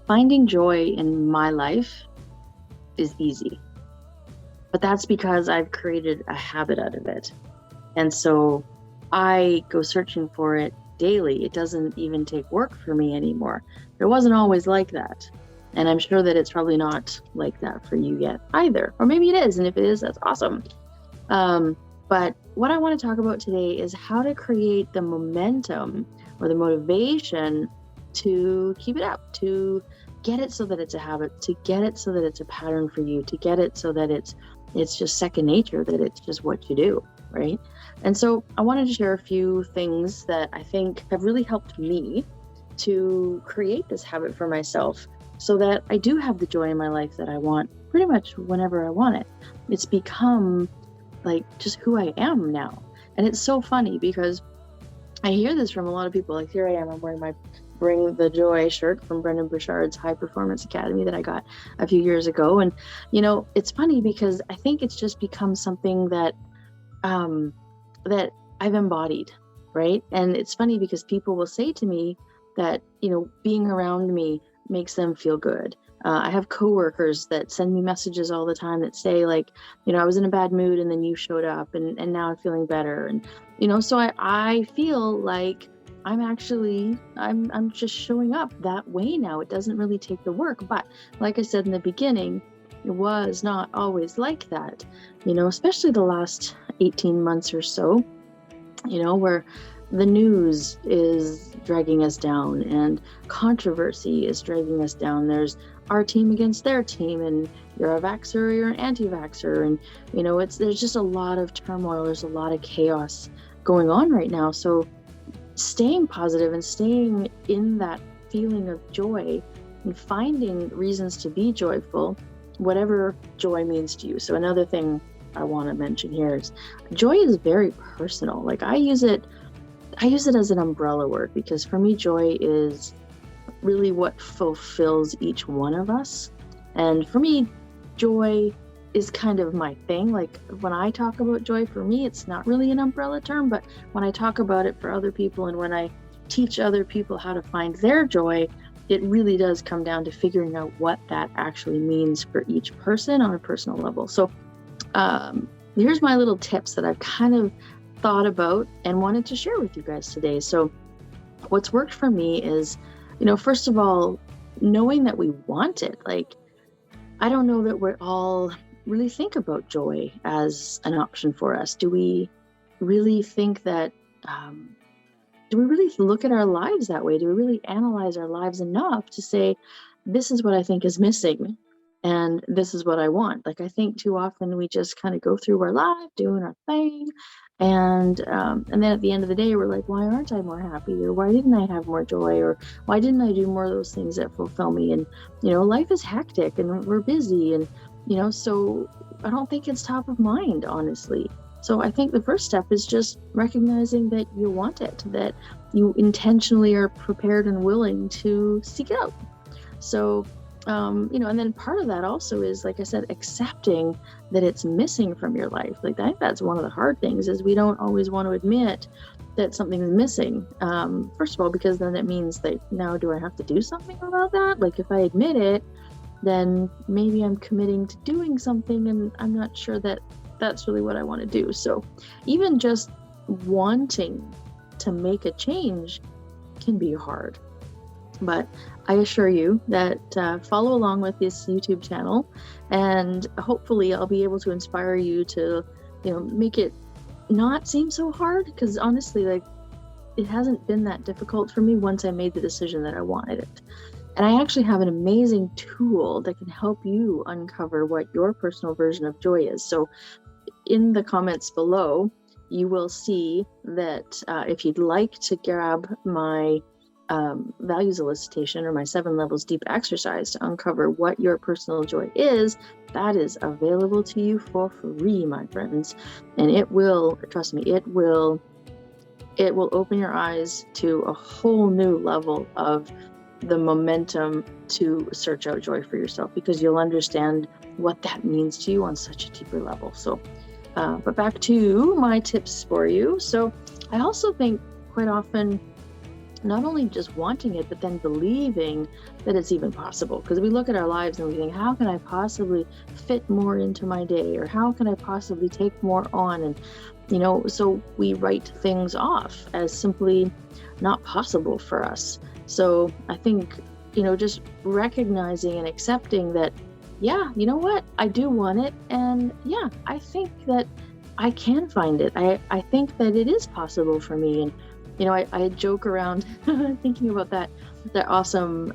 Finding joy in my life is easy, but that's because I've created a habit out of it. And so I go searching for it daily. It doesn't even take work for me anymore. It wasn't always like that. And I'm sure that it's probably not like that for you yet either. Or maybe it is. And if it is, that's awesome. Um, but what I want to talk about today is how to create the momentum or the motivation to keep it up, to get it so that it's a habit, to get it so that it's a pattern for you, to get it so that it's just second nature, that it's just what you do, right? And so I wanted to share a few things that I think have really helped me to create this habit for myself so that I do have the joy in my life that I want pretty much whenever I want it. It's become like just who I am now. And it's so funny because I hear this from a lot of people. Like, here I am, I'm wearing my Bring the Joy shirt from Brendan Burchard's High Performance Academy that I got a few years ago. And, it's funny because I think it's just become something that that I've embodied, right? And it's funny because people will say to me that, being around me makes them feel good. I have coworkers that send me messages all the time that say, like, I was in a bad mood and then you showed up and now I'm feeling better. And, so I feel like I'm just showing up that way now. It doesn't really take the work. But like I said in the beginning, it was not always like that, especially the last 18 months or so, where the news is dragging us down and controversy is dragging us down. There's our team against their team, and you're a vaxxer or you're an anti-vaxxer. And, there's just a lot of turmoil. There's a lot of chaos going on right now. So staying positive and staying in that feeling of joy and finding reasons to be joyful, whatever joy means to you. So another thing I want to mention here is joy is very personal. Like I use it as an umbrella word because for me, joy is really what fulfills each one of us. And for me, joy is kind of my thing. Like when I talk about joy, for me, it's not really an umbrella term, but when I talk about it for other people and when I teach other people how to find their joy, it really does come down to figuring out what that actually means for each person on a personal level. So here's my little tips that I've kind of thought about and wanted to share with you guys today. So what's worked for me is, first of all, knowing that we want it. Like, I don't know that we're all really think about joy as an option for us. Do we really think that, do we really look at our lives that way? Do we really analyze our lives enough to say, this is what I think is missing and this is what I want? Like, I think too often we just kind of go through our life doing our thing. And then at the end of the day, we're like, why aren't I more happy? Or why didn't I have more joy? Or why didn't I do more of those things that fulfill me? And, life is hectic and we're busy. And, so I don't think it's top of mind, honestly. So I think the first step is just recognizing that you want it, that you intentionally are prepared and willing to seek it out. So, and then part of that also is, like I said, accepting that it's missing from your life. Like, I think that's one of the hard things is we don't always want to admit that something's missing. First of all, because then it means that now do I have to do something about that? Like if I admit it, then maybe I'm committing to doing something and I'm not sure that that's really what I want to do. So even just wanting to make a change can be hard. But I assure you that follow along with this YouTube channel and hopefully I'll be able to inspire you to, make it not seem so hard, because honestly, like, it hasn't been that difficult for me once I made the decision that I wanted it. And I actually have an amazing tool that can help you uncover what your personal version of joy is. So in the comments below, you will see that if you'd like to grab my values elicitation or my 7 levels deep exercise to uncover what your personal joy is, that is available to you for free, my friends. And it will, trust me, it will open your eyes to a whole new level of the momentum to search out joy for yourself, because you'll understand what that means to you on such a deeper level. So, but back to my tips for you. So I also think quite often not only just wanting it, but then believing that it's even possible. Because we look at our lives and we think, how can I possibly fit more into my day? Or how can I possibly take more on? And, so we write things off as simply not possible for us. So I think, just recognizing and accepting that, yeah, you know what, I do want it. And yeah, I think that I can find it. I think that it is possible for me. And, I joke around thinking about that awesome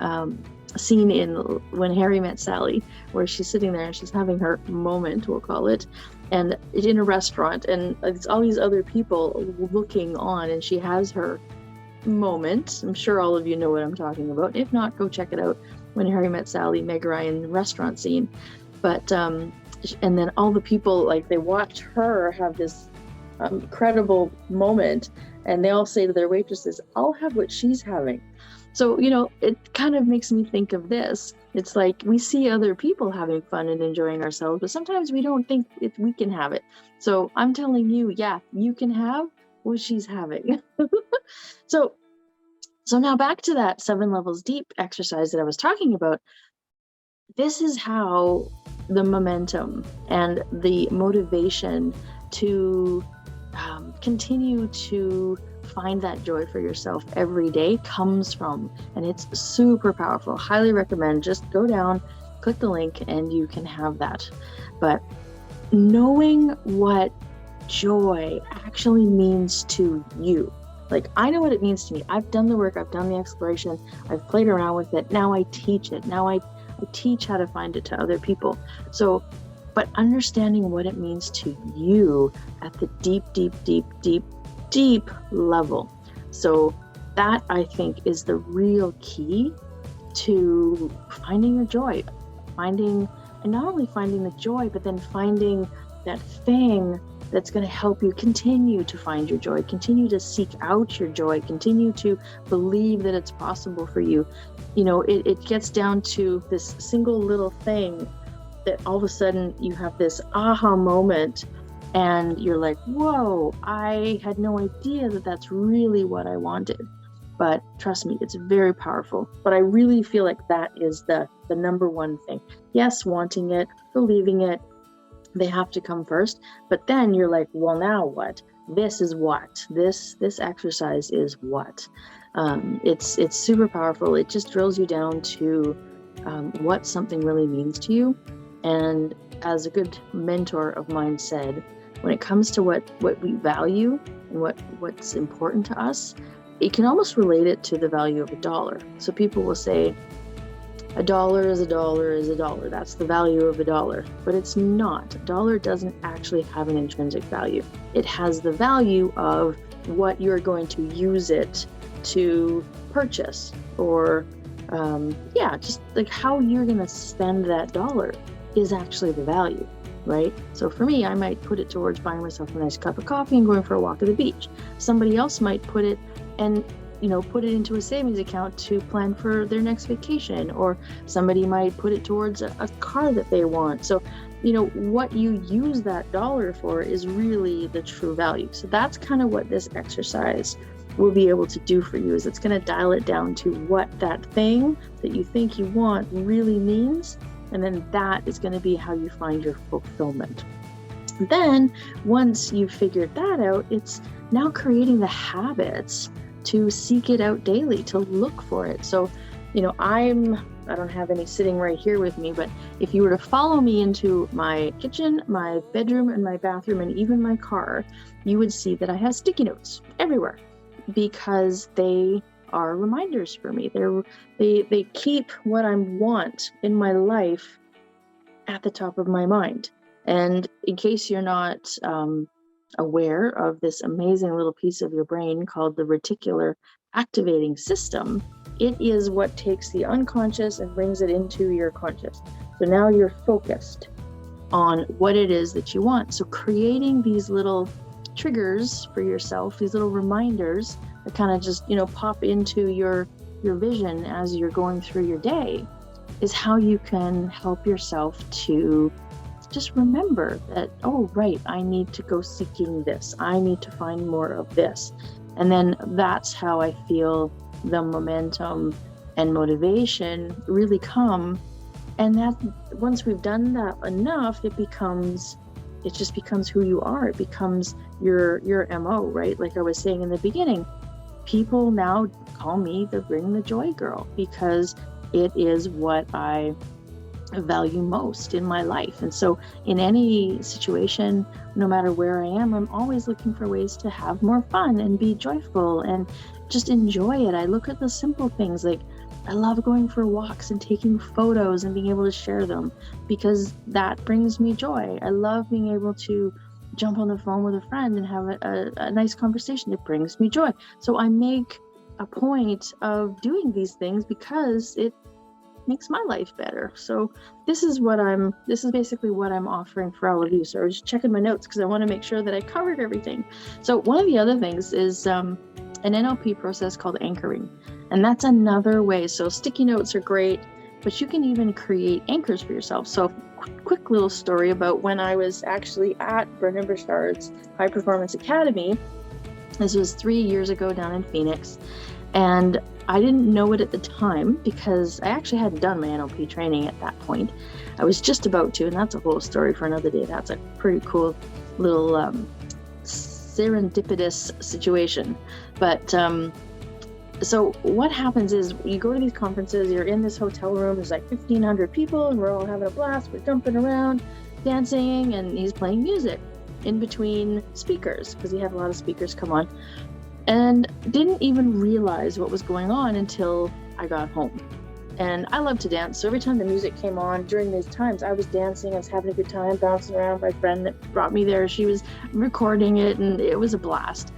scene in When Harry Met Sally, where she's sitting there and she's having her moment, we'll call it, and in a restaurant, and it's all these other people looking on, and she has her moment. I'm sure all of you know what I'm talking about. If not, go check it out. When Harry Met Sally, Meg Ryan restaurant scene. But and then all the people, like, they watch her have this incredible moment, and they all say to their waitresses, I'll have what she's having. So, it kind of makes me think of this. It's like we see other people having fun and enjoying ourselves, but sometimes we don't think we can have it. So I'm telling you, yeah, you can have what she's having. So now back to that 7 levels deep exercise that I was talking about. This is how the momentum and the motivation to continue to find that joy for yourself every day comes from. And it's super powerful. Highly recommend. Just go down, click the link, and you can have that. But knowing what joy actually means to you. Like, I know what it means to me. I've done the work, I've done the exploration, I've played around with it. Now I teach it. Now I teach how to find it to other people. So, but understanding what it means to you at the deep level. So that, I think, is the real key to finding your joy. And not only finding the joy, but then finding that thing that's going to help you continue to find your joy, continue to seek out your joy, continue to believe that it's possible for you. It gets down to this single little thing that all of a sudden you have this aha moment and you're like, whoa, I had no idea that that's really what I wanted. But trust me, it's very powerful. But I really feel like that is the number one thing. Yes, wanting it, believing it, they have to come first. But then you're like, well, now what? This is what? This exercise is what? It's super powerful. It just drills you down to what something really means to you. And as a good mentor of mine said, when it comes to what we value and what's important to us, it can almost relate it to the value of $1. So people will say, $1 is $1 is $1. That's the value of $1. But it's not. $1 doesn't actually have an intrinsic value. It has the value of what you're going to use it to purchase, or just like how you're going to spend that $1 is actually the value, right? So for me, I might put it towards buying myself a nice cup of coffee and going for a walk at the beach. Somebody else might put it into a savings account to plan for their next vacation, or somebody might put it towards a car that they want. So, what you use that $1 for is really the true value. So that's kind of what this exercise will be able to do for you, is it's going to dial it down to what that thing that you think you want really means. And then that is going to be how you find your fulfillment. Then once you've figured that out, it's now creating the habits to seek it out daily, to look for it. So, I don't have any sitting right here with me, but if you were to follow me into my kitchen, my bedroom, and my bathroom, and even my car, you would see that I have sticky notes everywhere, because they are reminders for me. They keep what I want in my life at the top of my mind. And in case you're not aware of this amazing little piece of your brain called the reticular activating system, it is what takes the unconscious and brings it into your conscious. So now you're focused on what it is that you want. So creating these little triggers for yourself, these little reminders that kind of just, pop into your vision as you're going through your day, is how you can help yourself to just remember that, oh, right, I need to go seeking this. I need to find more of this. And then that's how I feel the momentum and motivation really come. And that once we've done that enough, it just becomes who you are. It becomes your MO, right? Like I was saying in the beginning, people now call me the Bring the Joy Girl, because it is what I value most in my life. And so in any situation, no matter where I am, I'm always looking for ways to have more fun and be joyful and just enjoy it. I look at the simple things, like I love going for walks and taking photos and being able to share them, because that brings me joy. I love being able to jump on the phone with a friend and have a nice conversation. It brings me joy. So I make a point of doing these things because it makes my life better. So this is basically what I'm offering for all of you. So I was just checking my notes because I want to make sure that I covered everything. So one of the other things is an NLP process called anchoring. And that's another way. So sticky notes are great, but you can even create anchors for yourself. So quick little story about when I was actually at Brendan Burchard's High Performance Academy. This was 3 years ago down in Phoenix. And I didn't know it at the time because I actually hadn't done my NLP training at that point. I was just about to, and that's a whole story for another day. That's a pretty cool little serendipitous situation. But so what happens is you go to these conferences, you're in this hotel room, there's like 1,500 people, and we're all having a blast. We're jumping around, dancing, and he's playing music in between speakers because he had a lot of speakers come on. And didn't even realize what was going on until I got home. And I love to dance, so every time the music came on during these times, I was dancing, I was having a good time, bouncing around. My friend that brought me there, she was recording it, and it was a blast.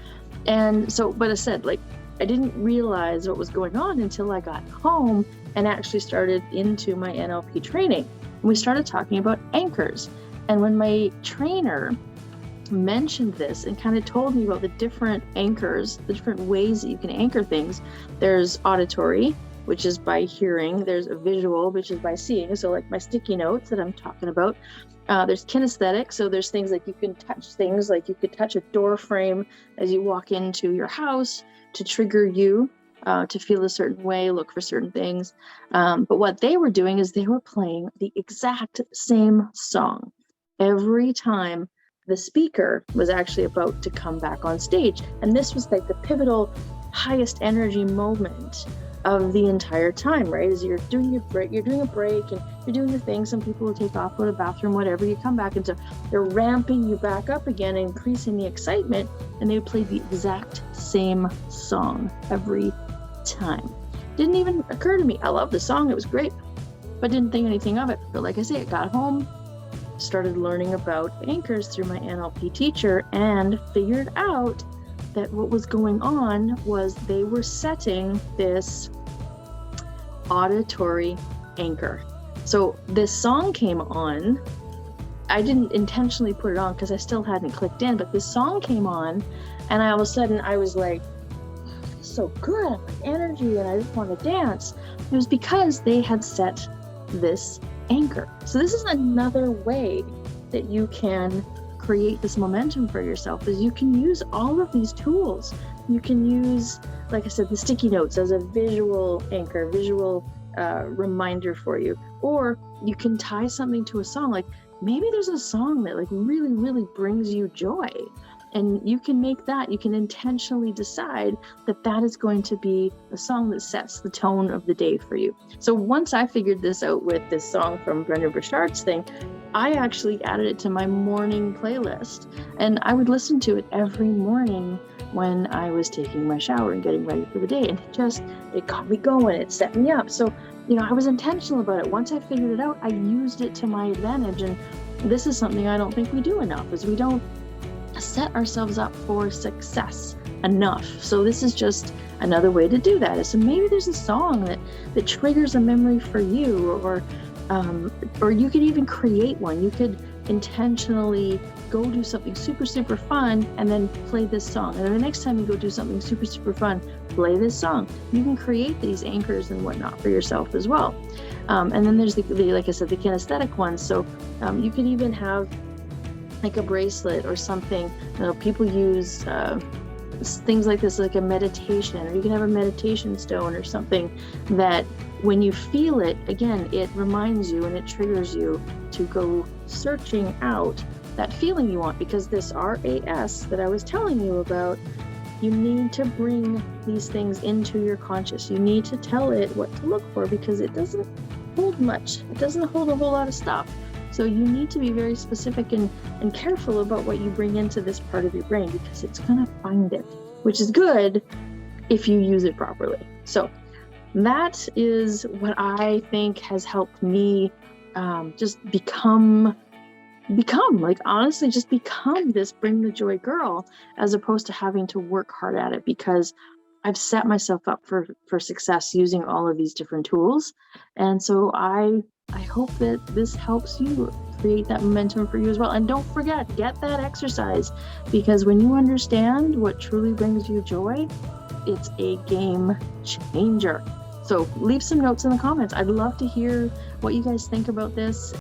And so, but I said, like, I didn't realize what was going on until I got home and actually started into my NLP training. And we started talking about anchors. And when my trainer mentioned this and kind of told me about the different anchors, the different ways that you can anchor things. There's auditory, which is by hearing. There's a visual, which is by seeing. So like my sticky notes that I'm talking about. There's kinesthetic. So there's things like you can touch things, like you could touch a door frame as you walk into your house to trigger you to feel a certain way, look for certain things. But what they were doing is they were playing the exact same song every time the speaker was actually about to come back on stage. And this was like the pivotal, highest energy moment of the entire time, right? As you're doing a break and you're doing your thing. Some people will take off, go to the bathroom, whatever, you come back, and so they're ramping you back up again, increasing the excitement, and they played the exact same song every time. Didn't even occur to me. I love the song, it was great, but didn't think anything of it. But like I say, I got home, started learning about anchors through my NLP teacher, and figured out that what was going on was they were setting this auditory anchor. So this song came on. I didn't intentionally put it on because I still hadn't clicked in, but this song came on, and all of a sudden I was like, so good, energy, and I just want to dance. It was because they had set this anchor. So this is another way that you can create this momentum for yourself, is you can use all of these tools. You can use, like I said, the sticky notes as a visual anchor, visual reminder for you, or you can tie something to a song. Like maybe there's a song that like really, really brings you joy, and you can make that, you can intentionally decide that that is going to be a song that sets the tone of the day for you. So once I figured this out with this song from Brendan Burchard's thing, I actually added it to my morning playlist, and I would listen to it every morning when I was taking my shower and getting ready for the day. And it got me going, it set me up. So, I was intentional about it. Once I figured it out, I used it to my advantage. And this is something I don't think we do enough, is we don't set ourselves up for success enough. So this is just another way to do that. So maybe there's a song that triggers a memory for you, or you could even create one. You could intentionally go do something super, super fun and then play this song. And then the next time you go do something super, super fun, play this song. You can create these anchors and whatnot for yourself as well. And then there's the like I said, the kinesthetic ones. So you could even have like a bracelet or something. People use things like this, like a meditation, or you can have a meditation stone or something that when you feel it, again, it reminds you and it triggers you to go searching out that feeling you want, because this RAS that I was telling you about, you need to bring these things into your conscious. You need to tell it what to look for, because it doesn't hold much. It doesn't hold a whole lot of stuff. So you need to be very specific and careful about what you bring into this part of your brain, because it's going to find it, which is good if you use it properly. So that is what I think has helped me just become, like, honestly, just become this bring the joy girl, as opposed to having to work hard at it, because I've set myself up for success using all of these different tools. And so I hope that this helps you create that momentum for you as well. And don't forget, get that exercise, because when you understand what truly brings you joy, it's a game changer. So leave some notes in the comments. I'd love to hear what you guys think about this.